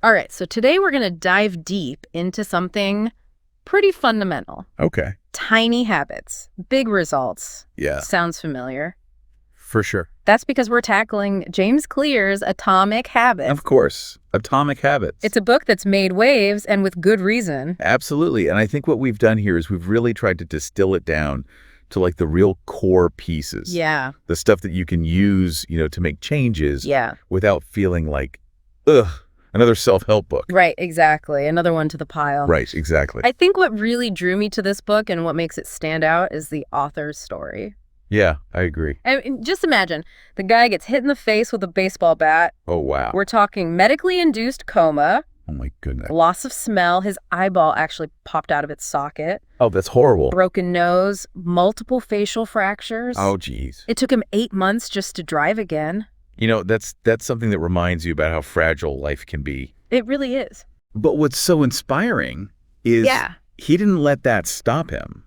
All right, so today we're going to dive deep into something pretty fundamental. Okay. Tiny habits, big results. Yeah. Sounds familiar. For sure. That's because we're tackling James Clear's Atomic Habits. Of course. Atomic Habits. It's a book that's made waves, and with good reason. Absolutely. And I think what we've done here is we've really tried to distill it down to like the real core pieces. Yeah. The stuff that you can use, to make changes. Yeah. Without feeling like, ugh, another self-help book. Right, exactly. Another one to the pile. Right, exactly. I think what really drew me to this book and what makes it stand out is the author's story. Yeah, I agree. I mean, just imagine, the guy gets hit in the face with a baseball bat. Oh, wow. We're talking medically induced coma. Oh, my goodness. Loss of smell. His eyeball actually popped out of its socket. Oh, that's horrible. Broken nose. Multiple facial fractures. Oh, geez. It took him 8 months just to drive again. That's something that reminds you about how fragile life can be. It really is. But what's so inspiring is he didn't let that stop him.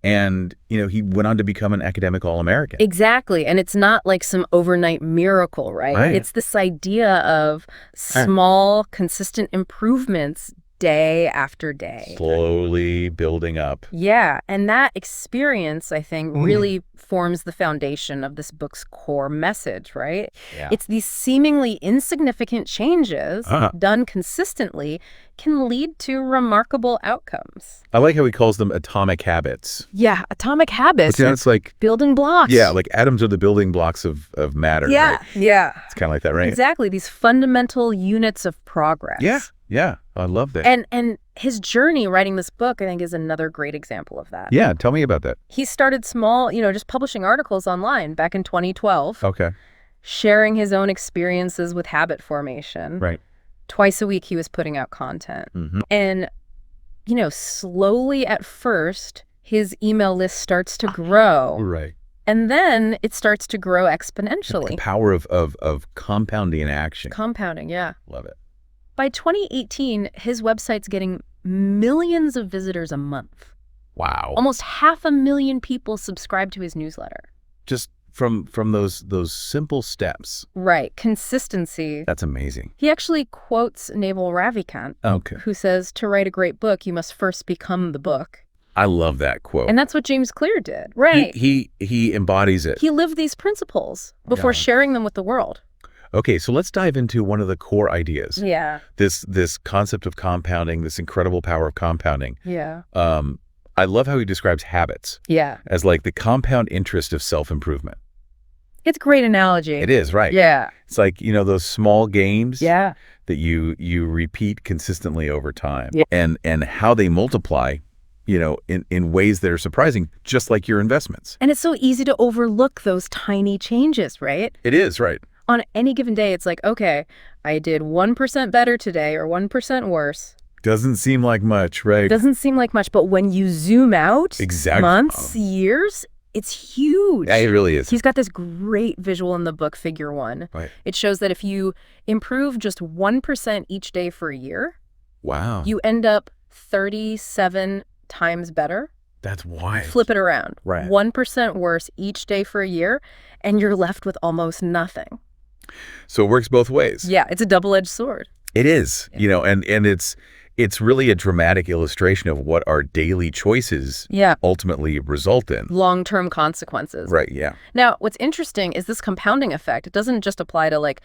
And, he went on to become an academic All-American. Exactly. And it's not like some overnight miracle, right? It's this idea of small, consistent improvements day after day. Slowly building up. Yeah. And that experience, I think, really forms the foundation of this book's core message, right? Yeah. It's these seemingly insignificant changes done consistently can lead to remarkable outcomes. I like how he calls them atomic habits. Yeah, atomic habits. But, it's like building blocks. Yeah, like atoms are the building blocks of matter. Yeah, right? yeah. It's kind of like that, right? Exactly. These fundamental units of progress. Yeah. I love that. And his journey writing this book, I think, is another great example of that. Yeah, tell me about that. He started small, just publishing articles online back in 2012. Okay. Sharing his own experiences with habit formation. Right. Twice a week he was putting out content. And, slowly at first, his email list starts to grow. Right. And then it starts to grow exponentially. The power of compounding in action. Compounding, yeah. Love it. By 2018, his website's getting millions of visitors a month. Wow. Almost 500,000 people subscribe to his newsletter. Just from those simple steps. Right. Consistency. That's amazing. He actually quotes Naval Ravikant, who says, to write a great book, you must first become the book. I love that quote. And that's what James Clear did. Right. He embodies it. He lived these principles before sharing them with the world. Okay, so let's dive into one of the core ideas. Yeah. This concept of compounding, this incredible power of compounding. Yeah. I love how he describes habits. Yeah. As like the compound interest of self-improvement. It's a great analogy. It is, right. Yeah. It's like, those small games that you repeat consistently over time. Yeah. And how they multiply, in ways that are surprising, just like your investments. And it's so easy to overlook those tiny changes, right? It is, right. On any given day, it's like, okay, I did 1% better today or 1% worse. Doesn't seem like much, right? Doesn't seem like much, but when you zoom out, months, years, it's huge. Yeah, it really is. He's got this great visual in the book, Figure 1. Right. It shows that if you improve just 1% each day for a year, wow, you end up 37 times better. That's wild. Flip it around. Right. 1% worse each day for a year, and you're left with almost nothing. So it works both ways. Yeah, it's a double-edged sword. It is, and it's really a dramatic illustration of what our daily choices ultimately result in. Long-term consequences. Right, yeah. Now, what's interesting is this compounding effect. It doesn't just apply to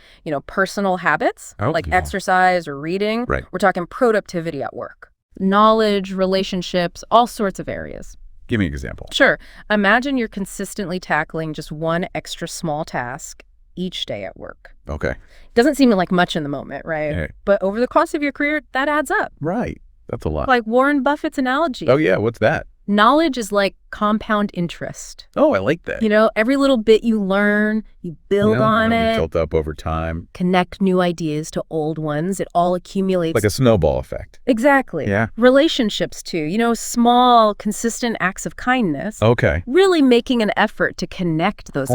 personal habits, exercise or reading. Right. We're talking productivity at work, knowledge, relationships, all sorts of areas. Give me an example. Sure. Imagine you're consistently tackling just one extra small task each day at work. Okay. Doesn't seem like much in the moment, right? But over the course of your career, that adds up. Right. That's a lot. Like Warren Buffett's analogy. Oh, yeah. What's that? Knowledge is like compound interest. Oh, I like that. Every little bit you learn, you build on it. Built up over time. Connect new ideas to old ones. It all accumulates. Like a snowball effect. Exactly. Yeah. Relationships, too. Small, consistent acts of kindness. Okay. Really making an effort to connect those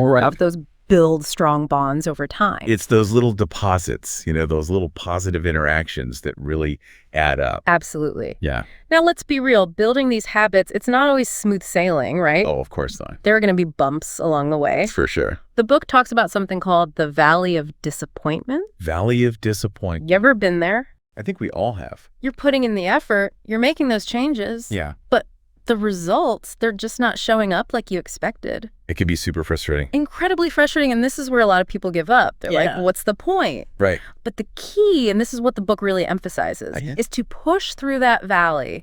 build strong bonds over time. It's those little deposits, those little positive interactions that really add up. Absolutely. Yeah. Now, let's be real. Building these habits, it's not always smooth sailing, right? Oh, of course not. There are going to be bumps along the way. For sure. The book talks about something called the Valley of Disappointment. Valley of Disappointment. You ever been there? I think we all have. You're putting in the effort, you're making those changes. Yeah. But the results, they're just not showing up like you expected. It can be super frustrating. Incredibly frustrating, and this is where a lot of people give up. They're like, what's the point? Right. But the key, and this is what the book really emphasizes, is to push through that valley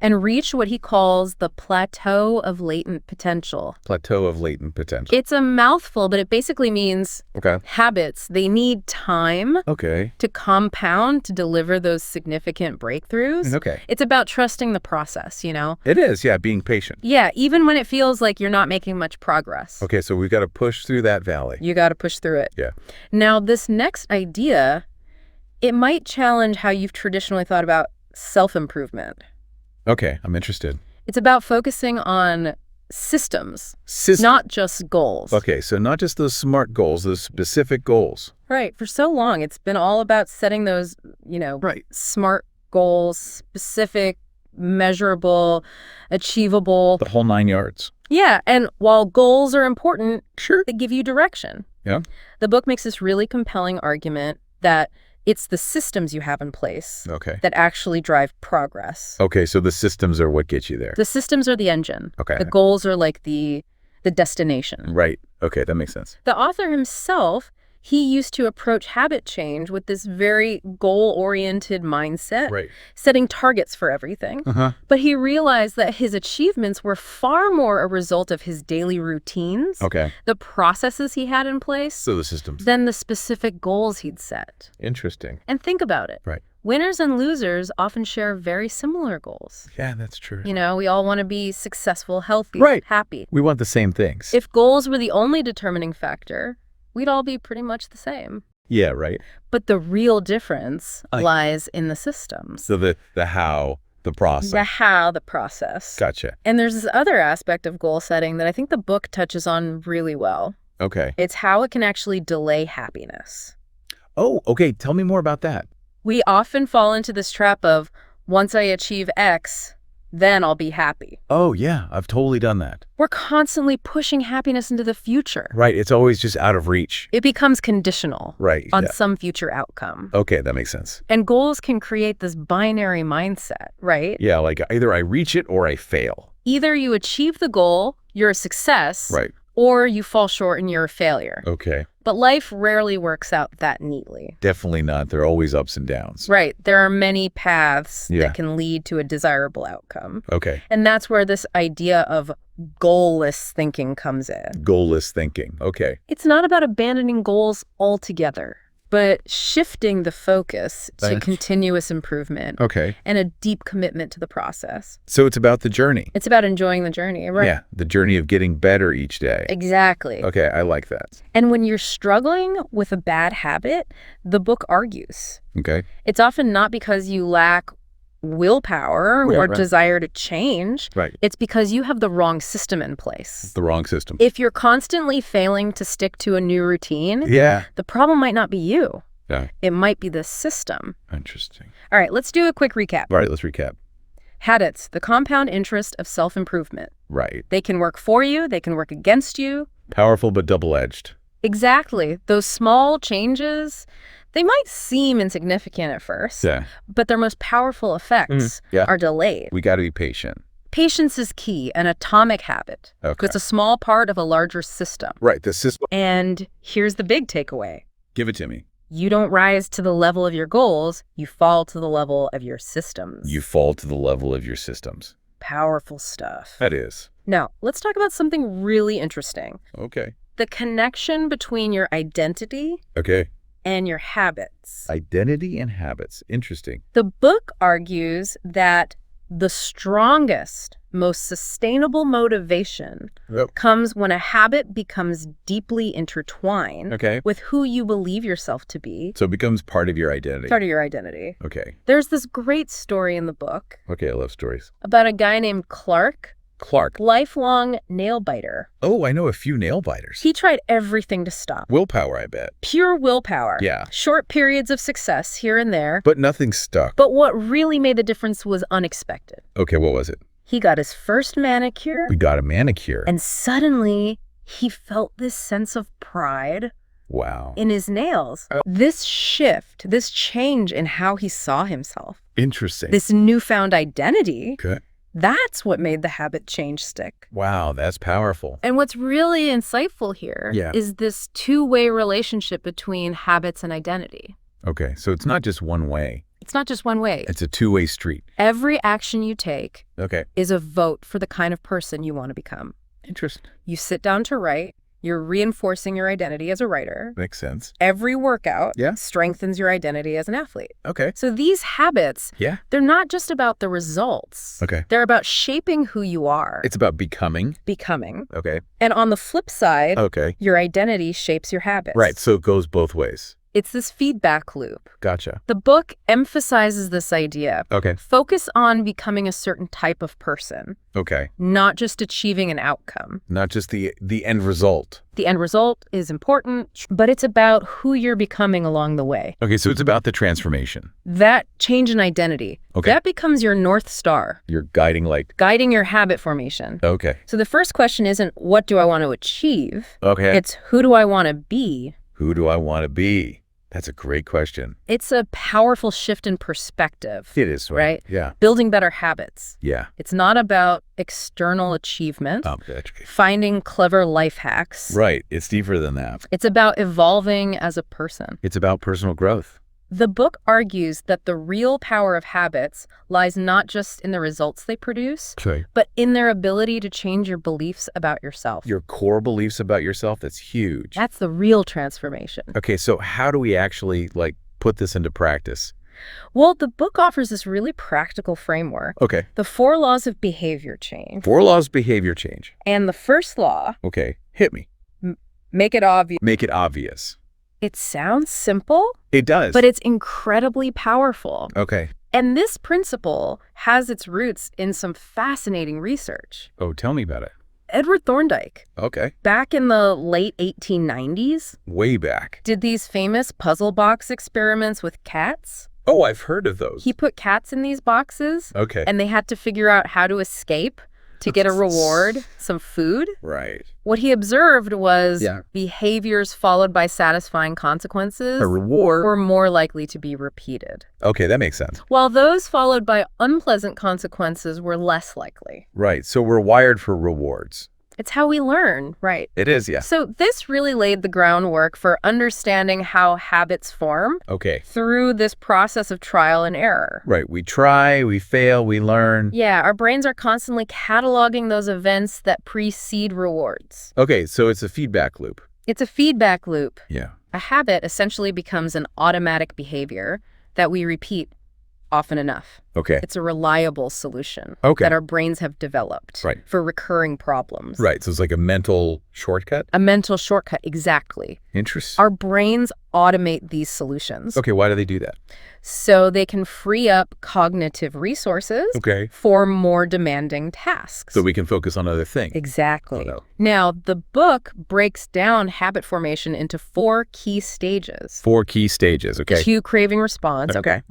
and reach what he calls the plateau of latent potential. Plateau of latent potential. It's a mouthful, but it basically means habits. They need time to compound to deliver those significant breakthroughs. It's about trusting the process, you know? It is, being patient. Yeah, even when it feels like you're not making much progress. Okay, so we've got to push through that valley. You got to push through it. Yeah. Now, this next idea, it might challenge how you've traditionally thought about self-improvement. Okay, I'm interested. It's about focusing on systems, not just goals. Okay, so not just those SMART goals, those specific goals. Right. For so long, it's been all about setting those, SMART goals, specific, measurable, achievable. The whole 9 yards. Yeah, and while goals are important, they give you direction. Yeah. The book makes this really compelling argument that it's the systems you have in place that actually drive progress. Okay, so the systems are what get you there. The systems are the engine. Okay. The goals are like the destination. Right. Okay, that makes sense. The author himself, he used to approach habit change with this very goal-oriented mindset, setting targets for everything. But he realized that his achievements were far more a result of his daily routines, the processes he had in place, so the systems, than the specific goals he'd set. Interesting. And think about it. Right. Winners and losers often share very similar goals. Yeah, that's true. You know, we all want to be successful, healthy, happy. We want the same things. If goals were the only determining factor, we'd all be pretty much the same. Yeah, right. But the real difference lies in the systems. So the how, the process. The how, the process. Gotcha. And there's this other aspect of goal setting that I think the book touches on really well. Okay. It's how it can actually delay happiness. Oh, okay. Tell me more about that. We often fall into this trap of, once I achieve X, then I'll be happy. Oh, yeah. I've totally done that. We're constantly pushing happiness into the future. Right. It's always just out of reach. It becomes conditional on yeah. some future outcome. Okay, that makes sense. And goals can create this binary mindset, right? Yeah, like either I reach it or I fail. Either you achieve the goal, you're a success, right, or you fall short and you're a failure. Okay. But life rarely works out that neatley. Definitely not. There are always ups and downs. Right. There are many paths that can lead to a desirable outcome. Okay. And that's where this idea of goalless thinking comes in. Goalless thinking. Okay. It's not about abandoning goals altogether, but shifting the focus to continuous improvement. Okay. And a deep commitment to the process. So it's about the journey. It's about enjoying the journey, right? Yeah, the journey of getting better each day. Exactly. Okay, I like that. And when you're struggling with a bad habit, the book argues. Okay. It's often not because you lack willpower or desire to change. Right. It's because you have the wrong system in place. The wrong system. If you're constantly failing to stick to a new routine, the problem might not be you. Yeah. It might be the system. Interesting. All right, let's do a quick recap. All right, let's recap. Habits, the compound interest of self-improvement. Right. They can work for you, they can work against you. Powerful but double-edged. Exactly. Those small changes, they might seem insignificant at first, but their most powerful effects are delayed. We got to be patient. Patience is key, an atomic habit. Okay. It's a small part of a larger system. Right, the system. And here's the big takeaway. Give it to me. You don't rise to the level of your goals, you fall to the level of your systems. You fall to the level of your systems. Powerful stuff. That is. Now, let's talk about something really interesting. Okay. The connection between your identity and your habits. Identity and habits. Interesting. The book argues that the strongest, most sustainable motivation comes when a habit becomes deeply intertwined with who you believe yourself to be. So it becomes part of your identity. Part of your identity. Okay. There's this great story in the book. Okay, I love stories. About a guy named Clark. Lifelong nail biter. Oh, I know a few nail biters. He tried everything to stop. Willpower, I bet. Pure willpower. Yeah. Short periods of success here and there. But nothing stuck. But what really made the difference was unexpected. Okay, what was it? He got his first manicure. We got a manicure. And suddenly, he felt this sense of pride Wow. in his nails. This shift, this change in how he saw himself, Interesting. this newfound identity, Okay. that's what made the habit change stick. Wow, that's powerful. And what's really insightful here is this two-way relationship between habits and identity. Okay, so it's not just one way. It's not just one way. It's a two-way street. Every action you take Okay. is a vote for the kind of person you want to become. Interesting. You sit down to write, you're reinforcing your identity as a writer. Makes sense. Every workout strengthens your identity as an athlete. Okay. So these habits, they're not just about the results. Okay. They're about shaping who you are. It's about becoming. Becoming. Okay. And on the flip side, okay, your identity shapes your habits. Right, so it goes both ways. It's this feedback loop. Gotcha. The book emphasizes this idea. Okay. Focus on becoming a certain type of person, Okay. not just achieving an outcome. Not just the end result. The end result is important, but it's about who you're becoming along the way. Okay, so it's about the transformation. That change in identity, that becomes your North Star. Your guiding light. Guiding your habit formation. Okay. So the first question isn't, what do I want to achieve? Okay. It's, who do I want to be? Who do I want to be? That's a great question. It's a powerful shift in perspective. It is, right? Yeah. Building better habits. Yeah. It's not about external achievement, finding clever life hacks. Right. It's deeper than that. It's about evolving as a person. It's about personal growth. The book argues that the real power of habits lies not just in the results they produce, but in their ability to change your beliefs about yourself. Your core beliefs about yourself, that's huge. That's the real transformation. Okay, so how do we actually, put this into practice? Well, the book offers this really practical framework. Okay. The 4 laws of behavior change. 4 laws of behavior change. And the first law. Okay, hit me. Make it obvious. Make it obvious. It sounds simple. It does. But it's incredibly powerful. Okay. And this principle has its roots in some fascinating research. Oh, tell me about it. Edward Thorndike. Okay. Back in the late 1890s. Way back. Did these famous puzzle box experiments with cats. Oh, I've heard of those. He put cats in these boxes. Okay. And they had to figure out how to escape to get a reward, some food. Right. What he observed was behaviors followed by satisfying consequences. A reward. Were more likely to be repeated. Okay, that makes sense. While those followed by unpleasant consequences were less likely. Right, so we're wired for rewards. It's how we learn, right? It is, yeah. So this really laid the groundwork for understanding how habits form through this process of trial and error. Right. We try, we fail, we learn. Yeah, our brains are constantly cataloging those events that precede rewards. Okay, so it's a feedback loop. It's a feedback loop. Yeah. A habit essentially becomes an automatic behavior that we repeat often enough. Okay. It's a reliable solution that our brains have developed for recurring problems. Right. So it's like a mental shortcut? A mental shortcut, exactly. Interesting. Our brains automate these solutions. Okay, why do they do that? So they can free up cognitive resources for more demanding tasks. So we can focus on other things. Exactly. Oh, no. Now, the book breaks down habit formation into 4 key stages. 4 key stages, okay. Cue, craving, response. Okay.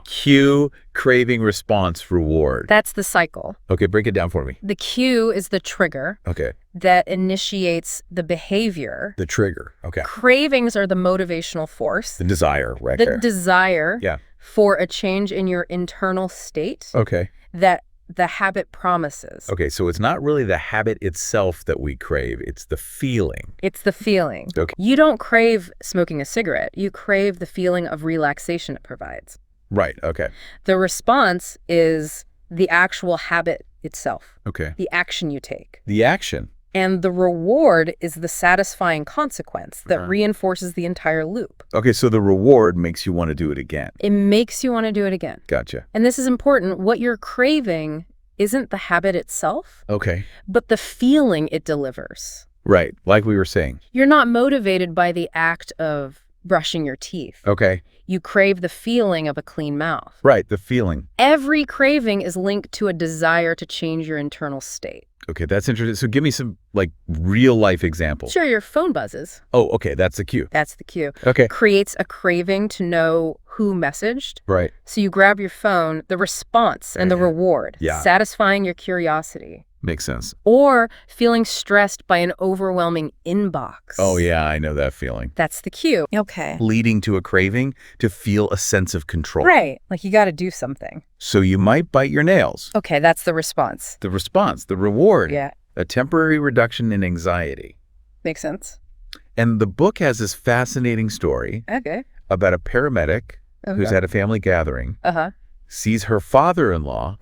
Cue, craving, response, reward. That's the cycle. Okay, break it down for me. The cue is the trigger. Okay. That initiates the behavior. The trigger, okay. Cravings are the motivational force. The desire, right there. The desire yeah. for a change in your internal state. Okay. That the habit promises. Okay, so it's not really the habit itself that we crave, it's the feeling. It's the feeling. Okay. You don't crave smoking a cigarette. You crave the feeling of relaxation it provides. Right, okay. The response is the actual habit itself. Okay. The action you take. The action. And the reward is the satisfying consequence that reinforces the entire loop. Okay, so the reward makes you want to do it again. It makes you want to do it again. Gotcha. And this is important. What you're craving isn't the habit itself, but the feeling it delivers. Right, like we were saying. You're not motivated by the act of brushing your teeth. Okay. You crave the feeling of a clean mouth. Right, the feeling. Every craving is linked to a desire to change your internal state. Okay, that's interesting. So give me some, real life examples. Sure, your phone buzzes. Oh, okay, that's the cue. That's the cue. Okay. Creates a craving to know who messaged. Right. So you grab your phone, the response and the reward, satisfying your curiosity. Makes sense. Or feeling stressed by an overwhelming inbox. Oh, yeah, I know that feeling. That's the cue. Okay. Leading to a craving to feel a sense of control. Right. Like you got to do something. So you might bite your nails. Okay, that's the response. The response, the reward. Yeah. A temporary reduction in anxiety. Makes sense. And the book has this fascinating story about a paramedic who's at a family gathering, sees her father-in-law,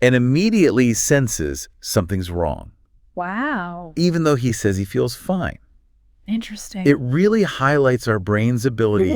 and immediately senses something's wrong. Wow. Even though he says he feels fine. Interesting. It really highlights our brain's ability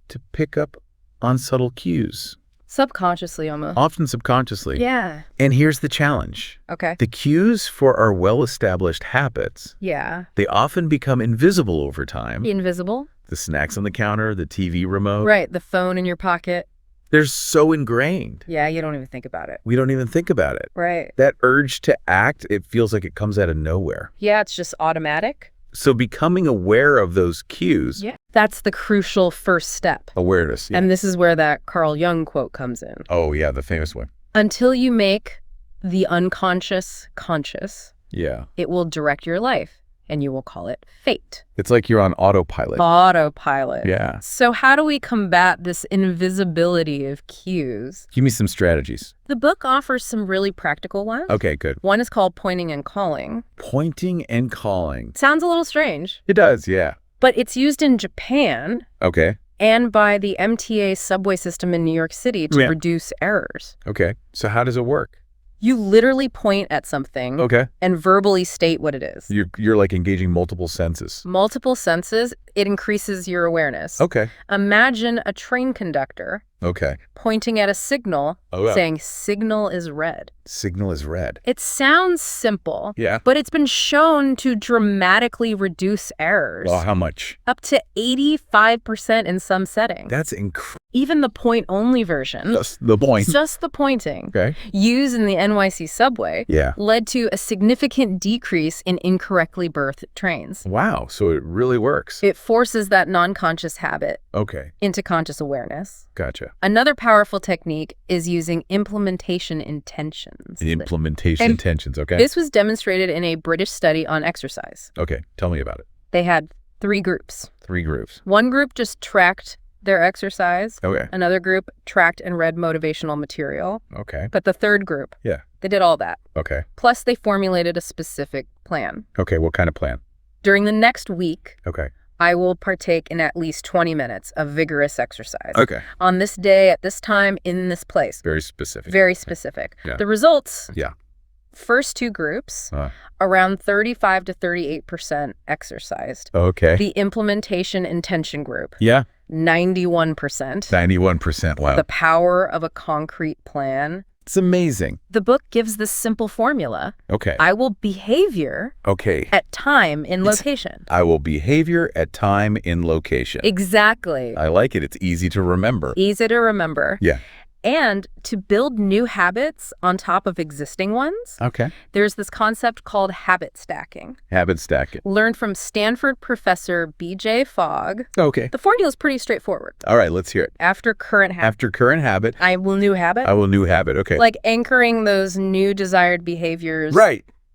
to pick up on subtle cues. Subconsciously almost. Often subconsciously. Yeah. And here's the challenge. The cues for our well-established habits, they often become invisible over time. Invisible? The snacks on the counter, the TV remote. Right, the phone in your pocket. They're so ingrained. Yeah, you don't even think about it. We don't even think about it. Right. That urge to act, it feels like it comes out of nowhere. Yeah, it's just automatic. So becoming aware of those cues. Yeah. That's the crucial first step. Awareness. Yeah. And this is where that Carl Jung quote comes in. Oh, yeah, the famous one. Until you make the unconscious conscious, it will direct your life. And you will call it fate. It's like you're on autopilot. Autopilot. Yeah. So how do we combat this invisibility of cues? Give me some strategies. The book offers some really practical ones. Okay, good. One is called pointing and calling. Pointing and calling. Sounds a little strange. It does, yeah. But it's used in Japan. Okay. And by the MTA subway system in New York City to reduce errors. Okay. So how does it work? You literally point at something and verbally state what it is. You're like engaging multiple senses. Multiple senses, it increases your awareness. Okay. Imagine a train conductor pointing at a signal saying signal is red. Signal is red. It sounds simple, but it's been shown to dramatically reduce errors. Well, how much? Up to 85% in some settings. That's incredible. Even the point-only version. Just the point. Just the pointing. Used in the NYC subway. Led to a significant decrease in incorrectly berthed trains. Wow. So it really works. It forces that non-conscious habit into conscious awareness. Gotcha. Another powerful technique is using implementation intentions. Intentions, okay. This was demonstrated in a British study on exercise. Okay, tell me about it. They had 3 groups. 3 groups. One group just tracked their exercise. Okay. Another group tracked and read motivational material. Okay. But the third group, they did all that. Okay. Plus, they formulated a specific plan. Okay, what kind of plan? During the next week, okay, I will partake in at least 20 minutes of vigorous exercise. Okay. On this day, at this time, in this place. Very specific. Very specific. Yeah. The results, yeah, first 2 groups, around 35 to 38% exercised. Okay. The implementation intention group, 91%. 91%, wow. The power of a concrete plan. It's amazing. The book gives this simple formula. Okay. I will behavior at time in location. I will behavior at time in location. Exactly. I like it. It's easy to remember. Easy to remember. Yeah. And to build new habits on top of existing ones, there's this concept called habit stacking. Habit stacking. Learned from Stanford professor B.J. Fogg. Okay. The formula is pretty straightforward. All right, let's hear it. After current habit. I will new habit. I will new habit, okay. Like anchoring those new desired behaviors.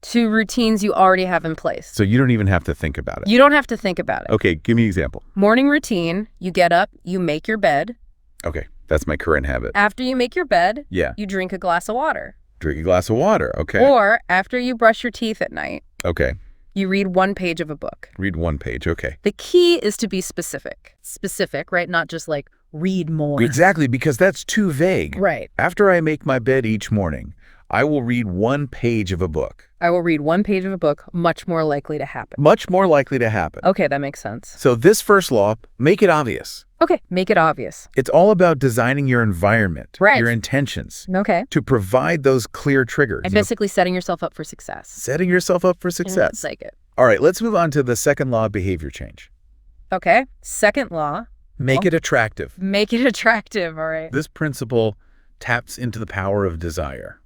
To routines you already have in place. So you don't even have to think about it. You don't have to think about it. Okay, give me an example. Morning routine, you get up, you make your bed. Okay. That's my current habit. After you make your bed, you drink a glass of water. Drink a glass of water, okay. Or after you brush your teeth at night, you read 1 page of a book. Read 1 page, okay. The key is to be specific. Specific, right? Not just like read more. Exactly, because that's too vague. Right. After I make my bed each morning, I will read 1 page of a book. I will read 1 page of a book, much more likely to happen. Much more likely to happen. Okay, that makes sense. So this first law, make it obvious. Okay, make it obvious. It's all about designing your environment, your intentions, to provide those clear triggers. And basically setting yourself up for success. Setting yourself up for success. Like it. All right, let's move on to the second law of behavior change. Okay, second law. Make it attractive. Make it attractive, all right. This principle taps into the power of desire.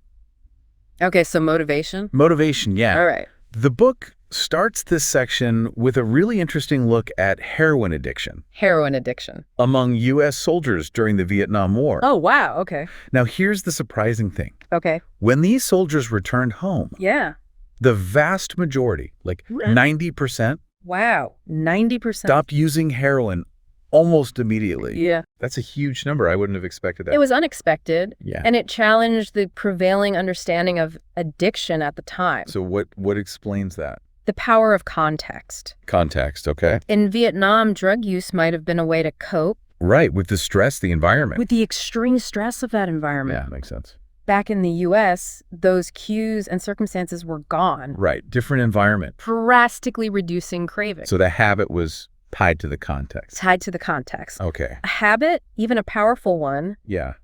Okay, so motivation? Motivation, yeah. All right. The book starts this section with a really interesting look at heroin addiction. Heroin addiction. Among U.S. soldiers during the Vietnam War. Oh, wow, okay. Now, here's the surprising thing. Okay. When these soldiers returned home, the vast majority, like 90%, wow, 90%, stopped using heroin almost immediately. Yeah. That's a huge number. I wouldn't have expected that. It was unexpected. Yeah. And it challenged the prevailing understanding of addiction at the time. So what explains that? The power of context. Context, okay. In Vietnam, drug use might have been a way to cope. Right, with the stress, the environment. With the extreme stress of that environment. Yeah, makes sense. Back in the U.S., those cues and circumstances were gone. Right, different environment. Drastically reducing craving. So the habit was tied to the context. Tied to the context. Okay. A habit, even a powerful one,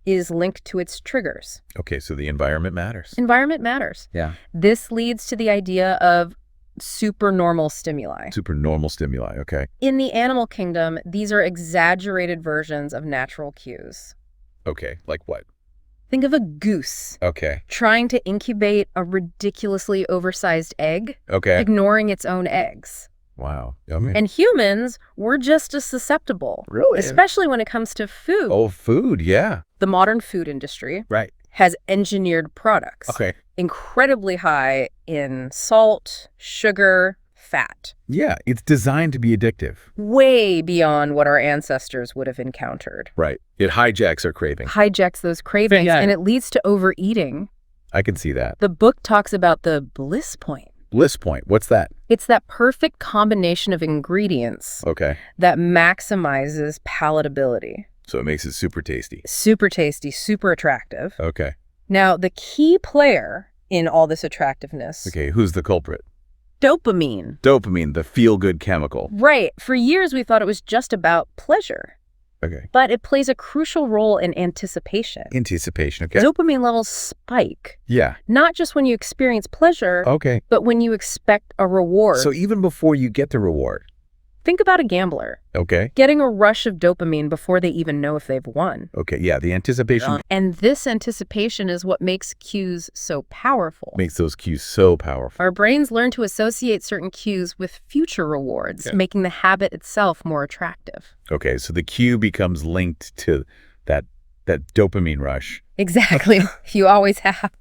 is linked to its triggers. Okay, so the environment matters. Environment matters. Yeah. This leads to the idea of supernormal stimuli. Supernormal stimuli, okay. In the animal kingdom, these are exaggerated versions of natural cues. Okay, like what? Think of a goose. Okay. Trying to incubate a ridiculously oversized egg. Okay. Ignoring its own eggs. Wow. Yummy. And humans, we're just as susceptible. Really? Especially when it comes to food. Oh, food, yeah. The modern food industry has engineered products. Incredibly high in salt, sugar, fat. Yeah, it's designed to be addictive. Way beyond what our ancestors would have encountered. Right. It hijacks our craving. Hijacks those cravings, and it leads to overeating. I can see that. The book talks about the bliss point. Bliss point, what's that? It's that perfect combination of ingredients that maximizes palatability. So it makes it super tasty. Super tasty, super attractive. Okay. Now, the key player in all this attractiveness. Okay, who's the culprit? Dopamine. Dopamine, the feel-good chemical. Right. For years, we thought it was just about pleasure. Okay. But it plays a crucial role in anticipation. Anticipation, okay. Dopamine levels spike. Yeah. Not just when you experience pleasure, but when you expect a reward. So even before you get the reward. Think about a gambler. Okay. Getting a rush of dopamine before they even know if they've won. Okay, yeah, the anticipation. And this anticipation is what makes cues so powerful. Makes those cues so powerful. Our brains learn to associate certain cues with future rewards, making the habit itself more attractive. Okay, so the cue becomes linked to that dopamine rush. Exactly. You always have.